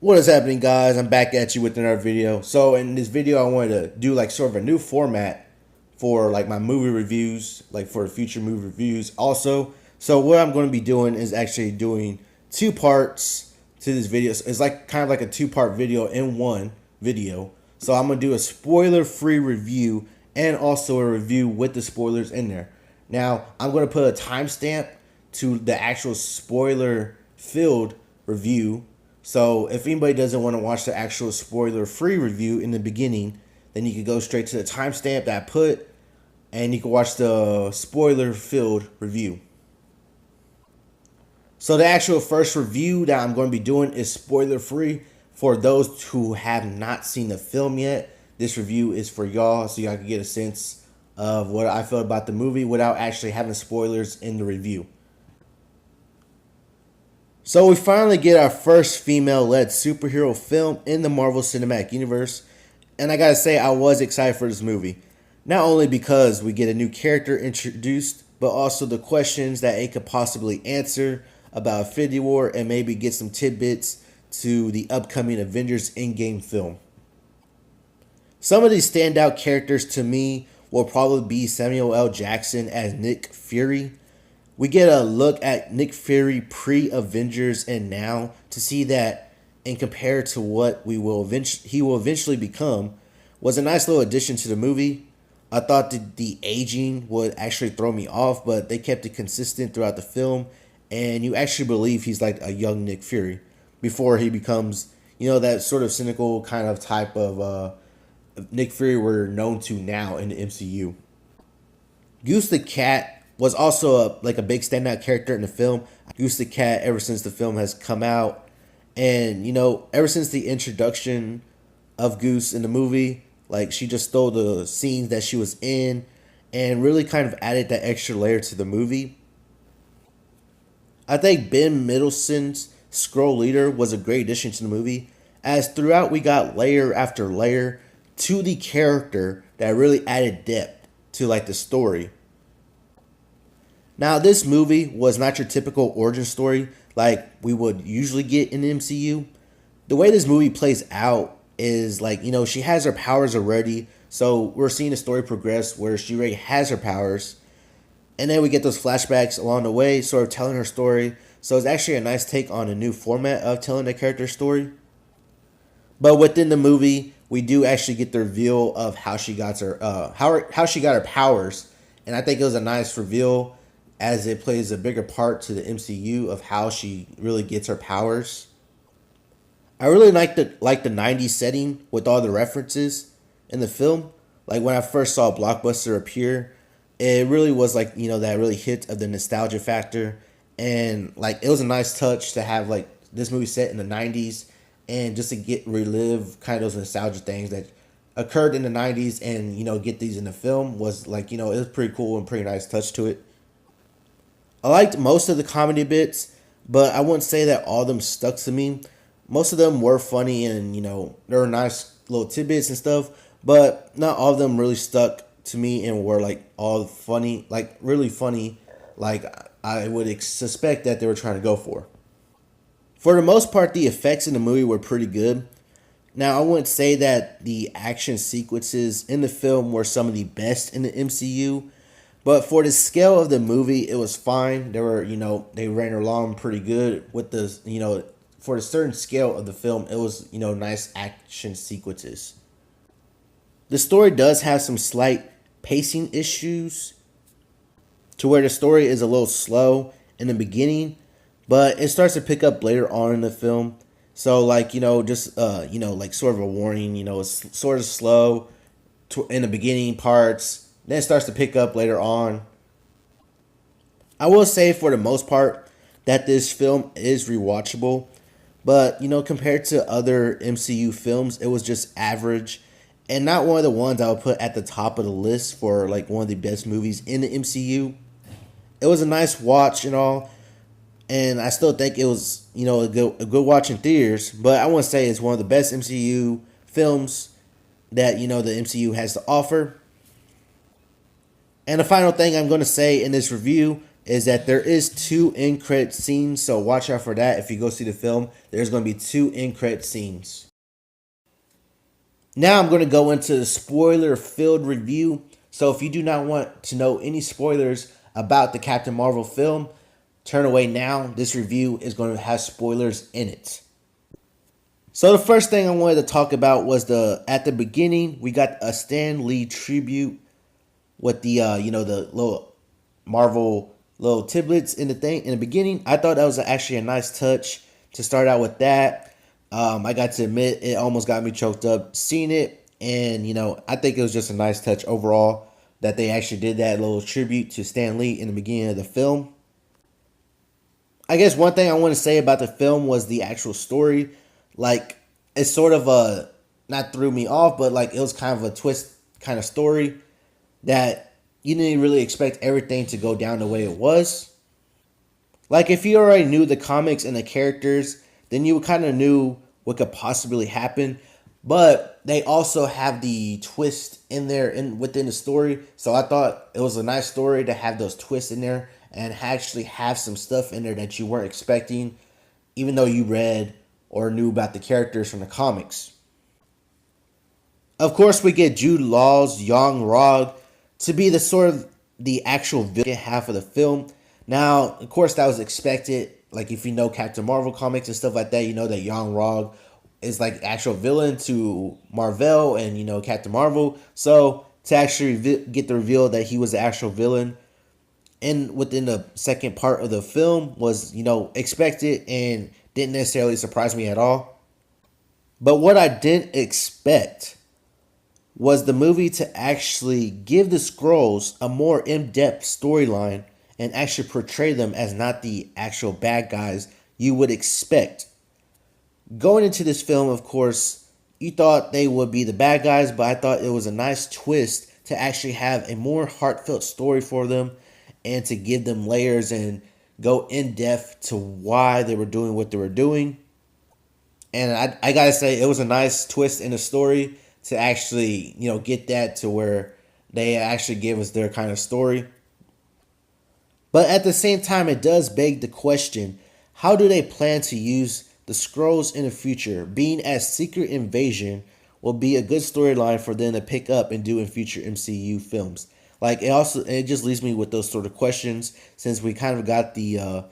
What is happening, guys? I'm back at you with another video. So in this video, I wanted to do like sort of a new format for like my movie reviews, like for future movie reviews also. So what I'm going to be doing is actually doing two parts to this video. So it's like kind of like a two-part video in one video. So I'm going to do a spoiler-free review and also a review with the spoilers in there. Now, I'm going to put a timestamp to the actual spoiler-filled review. So if anybody doesn't want to watch the actual spoiler-free review in the beginning, then you can go straight to the timestamp that I put, and you can watch the spoiler-filled review. So the actual first review that I'm going to be doing is spoiler-free. For those who have not seen the film yet, this review is for y'all, so y'all can get a sense of what I felt about the movie without actually having spoilers in the review. So we finally get our first female-led superhero film in the Marvel Cinematic Universe, and I gotta say I was excited for this movie. Not only because we get a new character introduced, but also the questions that it could possibly answer about Infinity War and maybe get some tidbits to the upcoming Avengers Endgame film. Some of these standout characters to me will probably be Samuel L. Jackson as Nick Fury. We get a look at Nick Fury pre-Avengers and now to see that, and compared to what he will eventually become, was a nice little addition to the movie. I thought that the aging would actually throw me off, but they kept it consistent throughout the film, and you actually believe he's like a young Nick Fury before he becomes, that sort of cynical kind of type of Nick Fury we're known to now in the MCU. Goose the Cat was also a big standout character in the film. Goose the Cat, ever since the film has come out, and ever since the introduction of Goose in the movie, like she just stole the scenes that she was in and really kind of added that extra layer to the movie. I think Ben Mendelsohn's Skrull Leader was a great addition to the movie, as throughout we got layer after layer to the character that really added depth to like the story. Now, this movie was not your typical origin story like we would usually get in the MCU. The way this movie plays out is she has her powers already. So we're seeing the story progress where she already has her powers. And then we get those flashbacks along the way, sort of telling her story. So it's actually a nice take on a new format of telling the character's story. But within the movie, we do actually get the reveal of how she got her how she got her powers. And I think it was a nice reveal, as it plays a bigger part to the MCU of how she really gets her powers. I really like the 90s setting with all the references in the film. Like when I first saw Blockbuster appear, it really was that really hit of the nostalgia factor. And it was a nice touch to have this movie set in the 90s and just to relive kind of those nostalgia things that occurred in the 90s and get these in the film was it was pretty cool and pretty nice touch to it. I liked most of the comedy bits, but I wouldn't say that all of them stuck to me. Most of them were funny and, there were nice little tidbits and stuff, but not all of them really stuck to me and were all funny, really funny, like I would suspect that they were trying to go for. For the most part, the effects in the movie were pretty good. Now, I wouldn't say that the action sequences in the film were some of the best in the MCU, but for the scale of the movie, it was fine. They were, they ran along pretty good with the, for the certain scale of the film, it was, nice action sequences. The story does have some slight pacing issues to where the story is a little slow in the beginning, but it starts to pick up later on in the film. So sort of a warning, it's sort of slow in the beginning parts. Then it starts to pick up later on. I will say for the most part that this film is rewatchable. But, compared to other MCU films, it was just average. And not one of the ones I would put at the top of the list for one of the best movies in the MCU. It was a nice watch and all. And I still think it was, a good watch in theaters. But I wouldn't say it's one of the best MCU films that, the MCU has to offer. And the final thing I'm going to say in this review is that there is two end credit scenes, so watch out for that. If you go see the film, there's going to be two end credit scenes. Now I'm going to go into the spoiler filled review. So if you do not want to know any spoilers about the Captain Marvel film, turn away now. This review is going to have spoilers in it. So the first thing I wanted to talk about was at the beginning we got a Stan Lee tribute with the the little Marvel little tidbits in the beginning. I thought that was actually a nice touch to start out with that. I got to admit it almost got me choked up seeing it, and I think it was just a nice touch overall that they actually did that little tribute to Stan Lee in the beginning of the film. I guess one thing I want to say about the film was the actual story. Like, it's sort of not threw me off, but like it was kind of a twist kind of story that you didn't really expect everything to go down the way it was. Like, if you already knew the comics and the characters, then you kind of knew what could possibly happen. But they also have the twist in there within the story. So I thought it was a nice story to have those twists in there and actually have some stuff in there that you weren't expecting, even though you read or knew about the characters from the comics. Of course, we get Jude Law's Yon-Rogg to be the actual villain half of the film. Now, of course, that was expected. Like, if you know Captain Marvel comics and stuff like that, you know that Yon-Rogg is like actual villain to Marvel and Captain Marvel. So to actually get the reveal that he was the actual villain and within the second part of the film was expected and didn't necessarily surprise me at all. But what I didn't expect was the movie to actually give the Skrulls a more in-depth storyline and actually portray them as not the actual bad guys you would expect. Going into this film, of course, you thought they would be the bad guys, but I thought it was a nice twist to actually have a more heartfelt story for them and to give them layers and go in depth to why they were doing what they were doing. And I gotta say, it was a nice twist in the story to actually, get that to where they actually gave us their kind of story. But at the same time, it does beg the question, how do they plan to use the Skrulls in the future? Being as Secret Invasion will be a good storyline for them to pick up and do in future MCU films. Like, it just leaves me with those sort of questions, since we kind of got the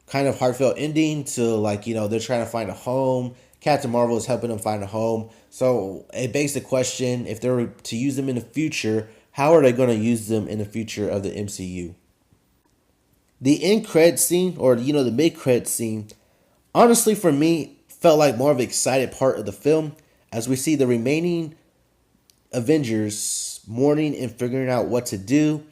kind of heartfelt ending to, like, they're trying to find a home. Captain Marvel is helping them find a home. So it begs the question, if they're to use them in the future, how are they going to use them in the future of the MCU? The end credit scene, or the mid credit scene, honestly for me felt like more of an excited part of the film, as we see the remaining Avengers mourning and figuring out what to do.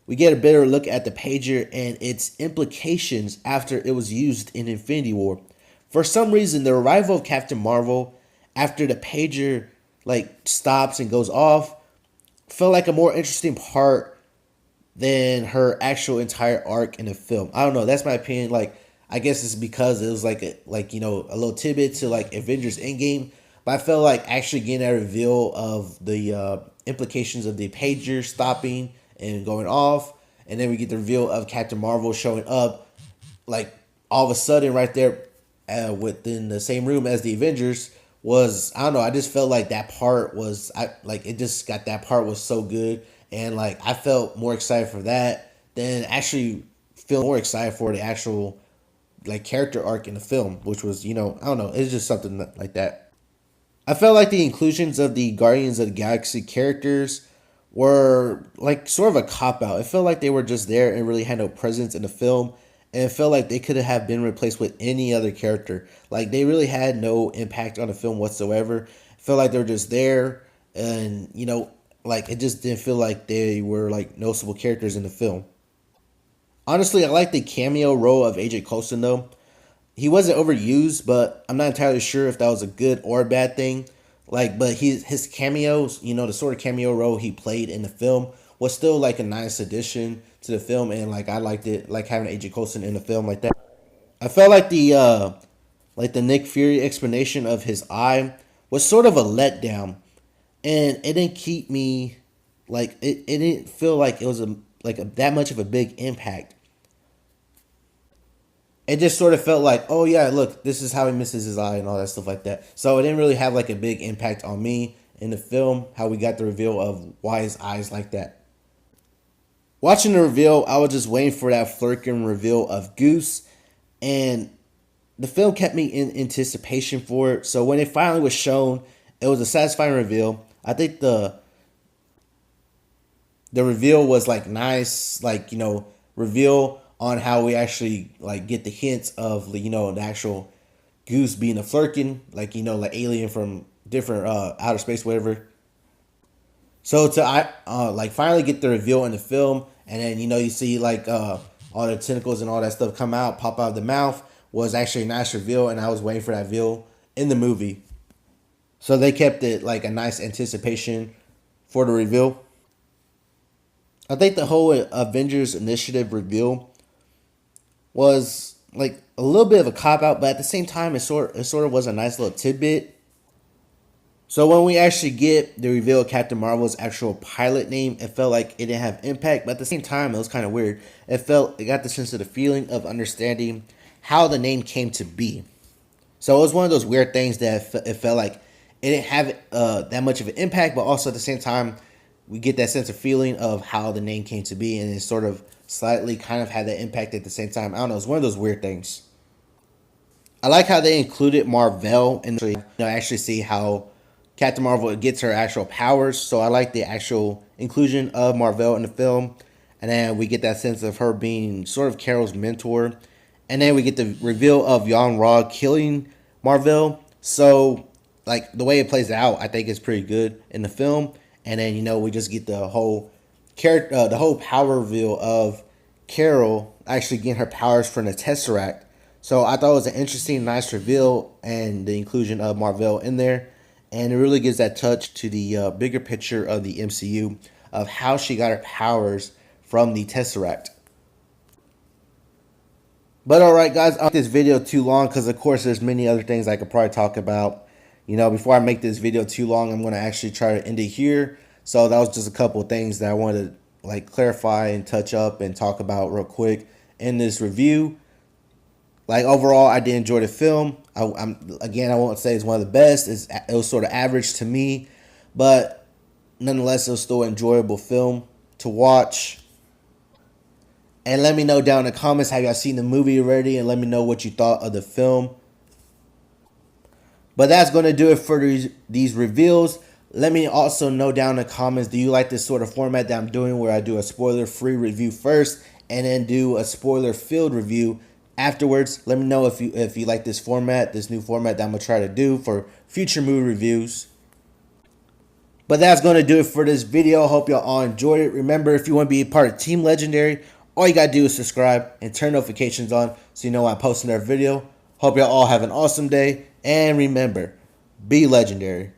We get a better look at the pager and its implications after it was used in Infinity War. For some reason, the arrival of Captain Marvel after the pager stops and goes off felt like a more interesting part than her actual entire arc in the film. I don't know. That's my opinion. I guess it's because it was a little tidbit to Avengers Endgame. But I felt like actually getting a reveal of the implications of the pager stopping and going off, and then we get the reveal of Captain Marvel showing up, all of a sudden right there within the same room as the Avengers was, I don't know. I just felt like that part was that part was so good, and I felt more excited for that than actually feel more excited for the actual character arc in the film, which was I don't know. It's just something like that. I felt like the inclusions of the Guardians of the Galaxy characters were sort of a cop out. It felt like they were just there and really had no presence in the film, and it felt like they could have been replaced with any other character. They really had no impact on the film whatsoever. It felt like they were just there, and it just didn't feel like they were noticeable characters in the film. Honestly, I like the cameo role of AJ Coulson though. He wasn't overused, but I'm not entirely sure if that was a good or a bad thing. But his cameos, the sort of cameo role he played in the film was still a nice addition to the film, and I liked it, having AJ Coulson in the film like that. I felt like the Nick Fury explanation of his eye was sort of a letdown, and it didn't keep me it didn't feel like it was that much of a big impact. it just sort of felt like, oh yeah, look, this is how he misses his eye and all that stuff like that. So it didn't really have like a big impact on me in the film, how we got the reveal of why his eyes like that. Watching the reveal, I was just waiting for that flirting reveal of Goose, and the film kept me in anticipation for it. So when it finally was shown, it was a satisfying reveal. I think the reveal was like nice, like, reveal on how we actually like get the hints of, the actual Goose being a Flurkin, like, like alien from different outer space, whatever. So to like finally get the reveal in the film, and then you see like all the tentacles and all that stuff come out, pop out of the mouth, was actually a nice reveal, and I was waiting for that reveal in the movie. So they kept it like a nice anticipation for the reveal. I think the whole Avengers Initiative reveal was like a little bit of a cop out, but at the same time, it sort of was a nice little tidbit. So when we actually get the reveal of Captain Marvel's actual pilot name, it felt like it didn't have impact, but at the same time, it was kind of weird. It got the sense of the feeling of understanding how the name came to be. So it was one of those weird things that it felt like it didn't have that much of an impact, but also at the same time, we get that sense of feeling of how the name came to be, and it sort of slightly kind of had that impact at the same time. I don't know. It's one of those weird things. I like how they included Marvel and actually see how Captain Marvel gets her actual powers. So I like the actual inclusion of Marvel in the film. And then we get that sense of her being sort of Carol's mentor. And then we get the reveal of Yon-Ra killing Marvel. So like the way it plays out, I think is pretty good in the film. And then we just get the whole power reveal of Carol actually getting her powers from the Tesseract. So I thought it was an interesting, nice reveal, and the inclusion of Marvel in there. And it really gives that touch to the bigger picture of the MCU of how she got her powers from the Tesseract. But alright guys, I don't make this video too long because of course there's many other things I could probably talk about. Before I make this video too long, I'm going to actually try to end it here. So that was just a couple of things that I wanted to like clarify and touch up and talk about real quick in this review. Like overall, I did enjoy the film. I won't say it's one of the best. It was sort of average to me, but nonetheless, it was still an enjoyable film to watch. And let me know down in the comments, have y'all seen the movie already? And let me know what you thought of the film. But that's going to do it for these reveals. Let me also know down in the comments, do you like this sort of format that I'm doing where I do a spoiler-free review first and then do a spoiler-filled review afterwards? Let me know if you like this format, this new format that I'm going to try to do for future movie reviews. But that's going to do it for this video. Hope y'all all enjoyed it. Remember, if you want to be a part of Team Legendary, all you got to do is subscribe and turn notifications on so you know when I post another video. Hope y'all all have an awesome day. And remember, be legendary.